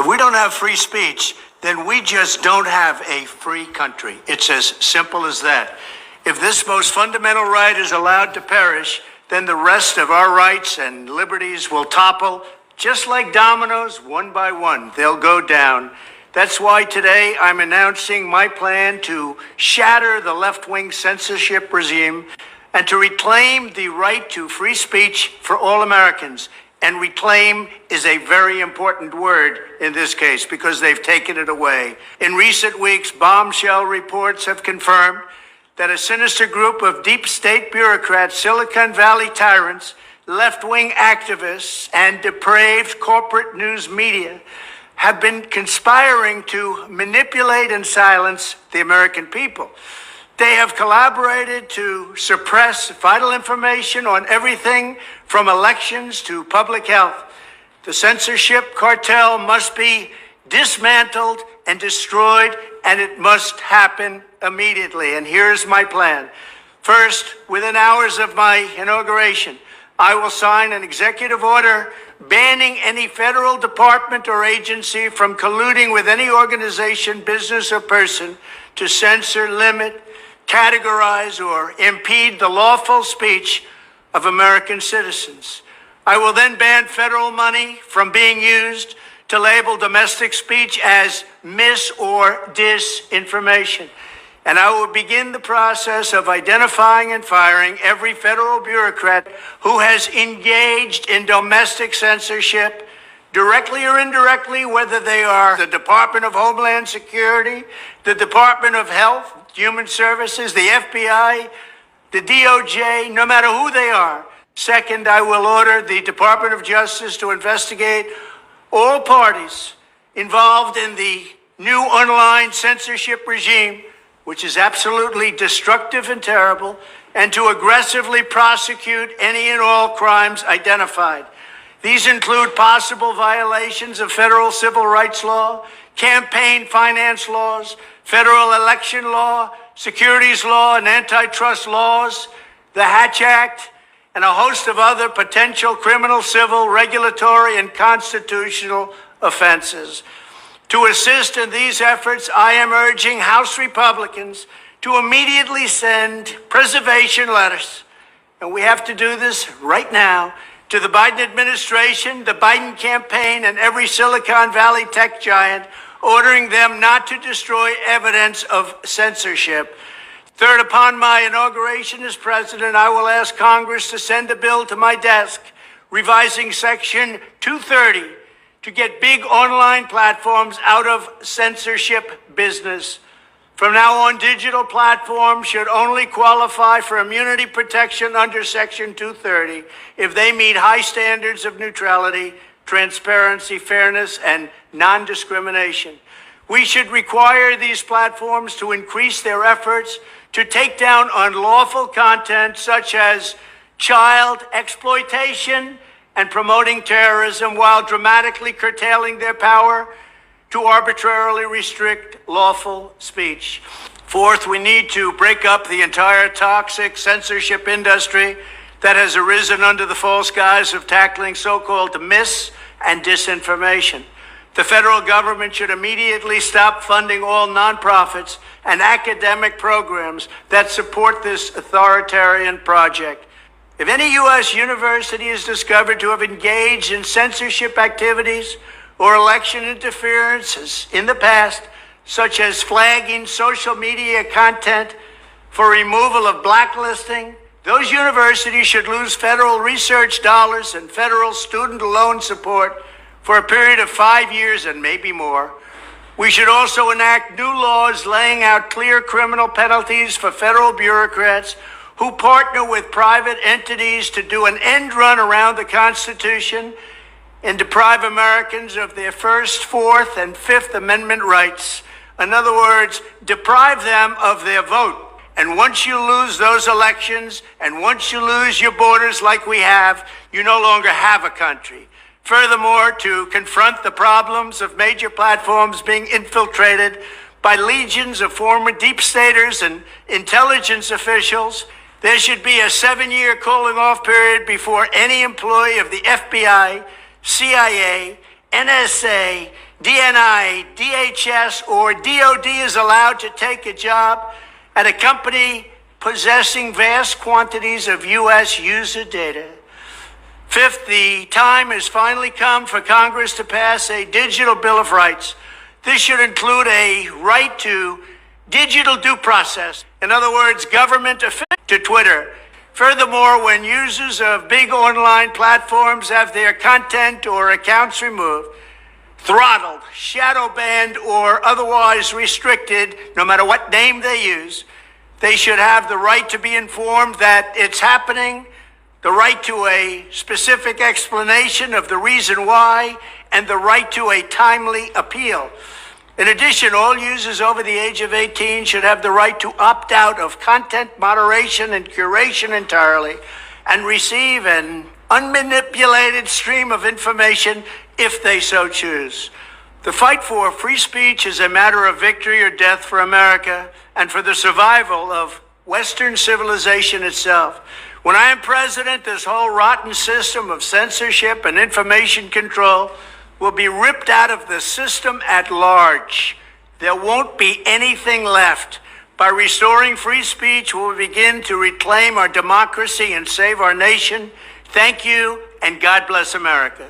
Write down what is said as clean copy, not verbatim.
If we don't have free speech, then we just don't have a free country. It's as simple as that. If this most fundamental right is allowed to perish, then the rest of our rights and liberties will topple, just like dominoes, one by one. They'll go down. That's why today I'm announcing my plan to shatter the left-wing censorship regime and to reclaim the right to free speech for all Americans. And reclaim is a very important word in this case because they've taken it away. In recent weeks, bombshell reports have confirmed that a sinister group of deep state bureaucrats, Silicon Valley tyrants, left-wing activists, and depraved corporate news media have been conspiring to manipulate and silence the American people. They have collaborated to suppress vital information on everything from elections to public health. The censorship cartel must be dismantled and destroyed, and it must happen immediately. And here's my plan. First, within hours of my inauguration, I will sign an executive order banning any federal department or agency from colluding with any organization, business, or person to censor, limit, categorize, or impede the lawful speech of American citizens. I will then ban federal money from being used to label domestic speech as mis- or disinformation. And I will begin the process of identifying and firing every federal bureaucrat who has engaged in domestic censorship, directly or indirectly, whether they are the Department of Homeland Security, the Department of Health, Human Services, the FBI, the DOJ, no matter who they are. Second, I will order the Department of Justice to investigate all parties involved in the new online censorship regime, which is absolutely destructive and terrible, and to aggressively prosecute any and all crimes identified. These include possible violations of federal civil rights law, campaign finance laws, federal election law, securities law, and antitrust laws, the Hatch Act, and a host of other potential criminal, civil, regulatory, and constitutional offenses. To assist in these efforts, I am urging House Republicans to immediately send preservation letters, and we have to do this right now, to the Biden administration, the Biden campaign, and every Silicon Valley tech giant, ordering them not to destroy evidence of censorship. Third, upon my inauguration as president, I will ask Congress to send a bill to my desk revising Section 230 to get big online platforms out of censorship business. From now on, digital platforms should only qualify for immunity protection under Section 230 if they meet high standards of neutrality, transparency, fairness, and non-discrimination. We should require these platforms to increase their efforts to take down unlawful content such as child exploitation and promoting terrorism, while dramatically curtailing their power to arbitrarily restrict lawful speech. Fourth, we need to break up the entire toxic censorship industry that has arisen under the false guise of tackling so-called mis- and disinformation. The federal government should immediately stop funding all nonprofits and academic programs that support this authoritarian project. If any U.S. university is discovered to have engaged in censorship activities or election interferences in the past, such as flagging social media content for removal of blacklisting, those universities should lose federal research dollars and federal student loan support for a period of 5 years and maybe more. We should also enact new laws laying out clear criminal penalties for federal bureaucrats who partner with private entities to do an end run around the Constitution and deprive Americans of their First, Fourth, and Fifth Amendment rights. In other words, deprive them of their vote. And once you lose those elections, and once you lose your borders like we have, you no longer have a country. Furthermore, to confront the problems of major platforms being infiltrated by legions of former deep staters and intelligence officials, there should be a 7-year cooling off period before any employee of the FBI, CIA, NSA, DNI, DHS, or DOD is allowed to take a job at a company possessing vast quantities of U.S. user data. Fifth, the time has finally come for Congress to pass a digital Bill of Rights. This should include a right to digital due process. In other words, government to Twitter. Furthermore, when users of big online platforms have their content or accounts removed, throttled, shadow banned, or otherwise restricted, no matter what name they use, they should have the right to be informed that it's happening, the right to a specific explanation of the reason why, and the right to a timely appeal. In addition, all users over the age of 18 should have the right to opt out of content moderation and curation entirely and receive an unmanipulated stream of information if they so choose. The fight for free speech is a matter of victory or death for America and for the survival of Western civilization itself. When I am president, this whole rotten system of censorship and information control will be ripped out of the system at large. There won't be anything left. By restoring free speech, we'll begin to reclaim our democracy and save our nation. Thank you, and God bless America.